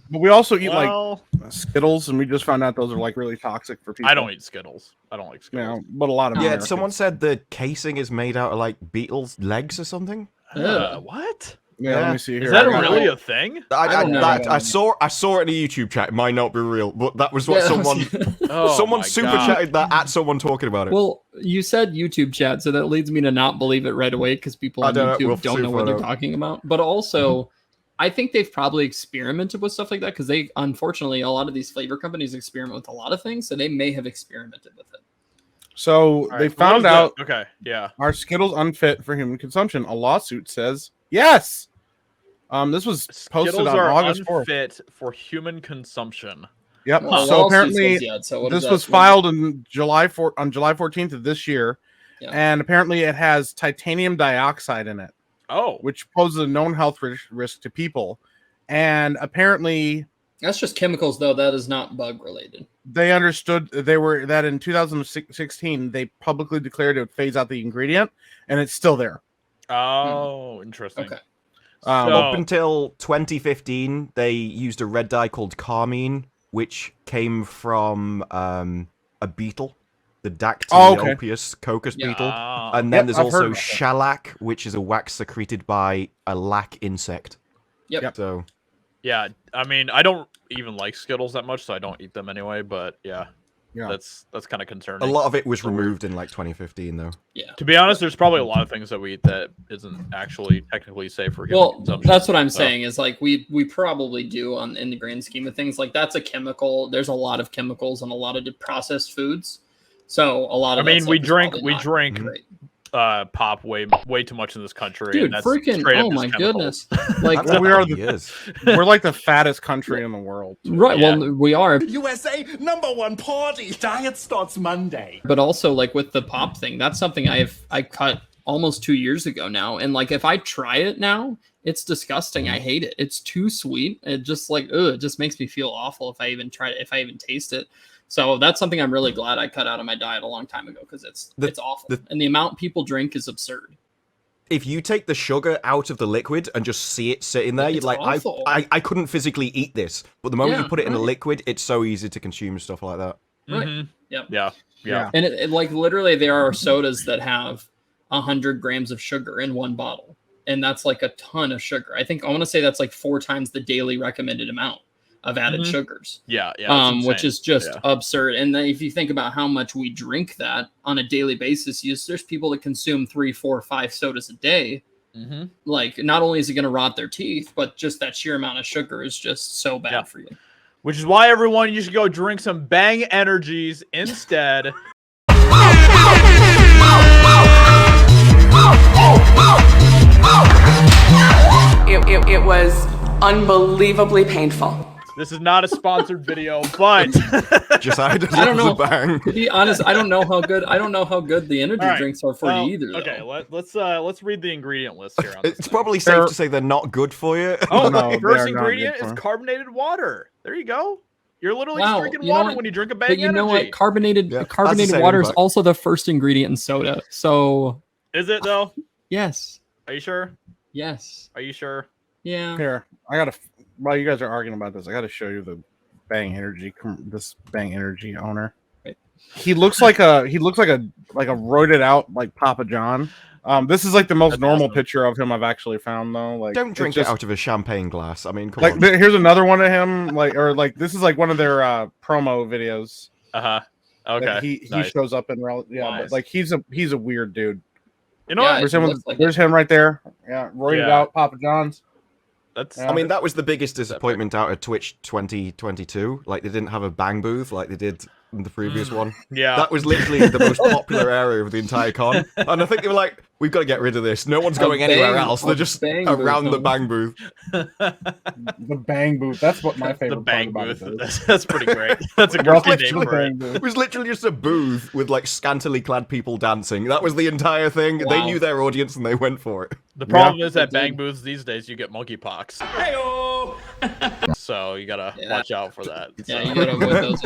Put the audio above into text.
But we also eat Well, like Skittles, and we just found out those are like really toxic for people. I don't eat Skittles. I don't like Skittles. Yeah, but a lot of Yeah, Americans. someone said the casing is made out of like beetles' legs or something. What? Yeah, let me see here. Is that I got really it. a thing? I saw it in a YouTube chat. It might not be real, but that was what someone someone super chatted that at someone talking about it. Well, you said YouTube chat, so that leads me to not believe it right away because people on YouTube don't know what you're talking about. But also, I think they've probably experimented with stuff like that because unfortunately, a lot of these flavor companies experiment with a lot of things, so they may have experimented with it. So they found out. Okay, yeah. Are Skittles unfit for human consumption? A lawsuit says yes. This was posted Skittles on are August 4th. unfit for human consumption. Yep. Well, so apparently, this was filed on July 14th of this year, and apparently it has titanium dioxide in it. Oh, which poses a known health risk to people, and apparently that's just chemicals, though. That is not bug related. They understood that in 2016 they publicly declared it would phase out the ingredient, and it's still there. Oh, interesting. Okay. Up until 2015, they used a red dye called carmine, which came from a beetle, the Dactyliopus cocos beetle. And then there's also shellac, which is a wax secreted by a lac insect. Yep. So, yeah, I mean, I don't even like Skittles that much, so I don't eat them anyway. But yeah. That's kind of concerning. A lot of it was removed in like 2015, though. Yeah. To be honest, there's probably a lot of things that we eat that isn't actually technically safe for human consumption. That's what I'm saying is like we probably do in the grand scheme of things. Like that's a chemical. There's a lot of chemicals in a lot of processed foods. So a lot of we drink pop way too much in this country. Dude, and that's freaking oh my goodness! Like we're like the fattest country in the world. Right. Yeah. Well, we are. USA #1 party. Diet starts Monday. But also, like with the pop thing, that's something I cut almost 2 years ago now, and like if I try it now, it's disgusting. I hate it. It's too sweet. It just it just makes me feel awful if I even try it. If I even taste it. So that's something I'm really glad I cut out of my diet a long time ago because it's awful. And the amount people drink is absurd. If you take the sugar out of the liquid and just see it sitting there, you're like, I couldn't physically eat this. But the moment you put it in a liquid, it's so easy to consume stuff like that. Right. Mm-hmm. Yeah. And it like literally there are sodas that have 100 grams of sugar in one bottle. And that's like a ton of sugar. I want to say that's like 4 times the daily recommended amount of added sugars. Yeah. Which is just absurd. And then if you think about how much we drink that on a daily basis, there's people that consume 3, 4, 5 sodas a day. Mm-hmm. Like not only is it going to rot their teeth, but just that sheer amount of sugar is just so bad for you. Which is why everyone, you should go drink some Bang Energies instead. It was unbelievably painful. This is not a sponsored video, but Josiah does I don't know. Bang. To be honest, I don't know how good the energy drinks are for you either. Okay, let's read the ingredient list here. It's probably safe to say they're not good for you. Oh no! First ingredient is carbonated water. There you go. You're literally just drinking water when you drink a Bang Energy. But you know what? Carbonated water is also the first ingredient in soda. So is it though? Yes. Are you sure? Yes. Are you sure? Yeah. Here, while you guys are arguing about this, I gotta show you the Bang Energy. This Bang Energy owner. Right. He looks like a roided out like Papa John. This is like the most normal picture of him I've actually found though. Like, don't drink it out of a champagne glass. I mean, come on. Here's another one of him. This is like one of their promo videos. Okay. He shows up in but like he's a weird dude. You know what? There's him right there. Yeah, roided out Papa John's. I mean, that was the biggest disappointment out of Twitch 2022. Like, they didn't have a Bang booth like they did in the previous one. Yeah. That was literally the most popular area of the entire con. And I think they were like, we've got to get rid of this. No one's going anywhere else. They're just around the Bang booth. The Bang booth. That's what my favorite the Bang part booth. About it is. That's pretty great. That's a great name for it. It was literally just a booth with like scantily clad people dancing. That was the entire thing. Wow. They knew their audience and they went for it. The problem is that Bang booths these days, you get monkeypox. Hey-oh! So you gotta watch out for that. Yeah, you gotta avoid those.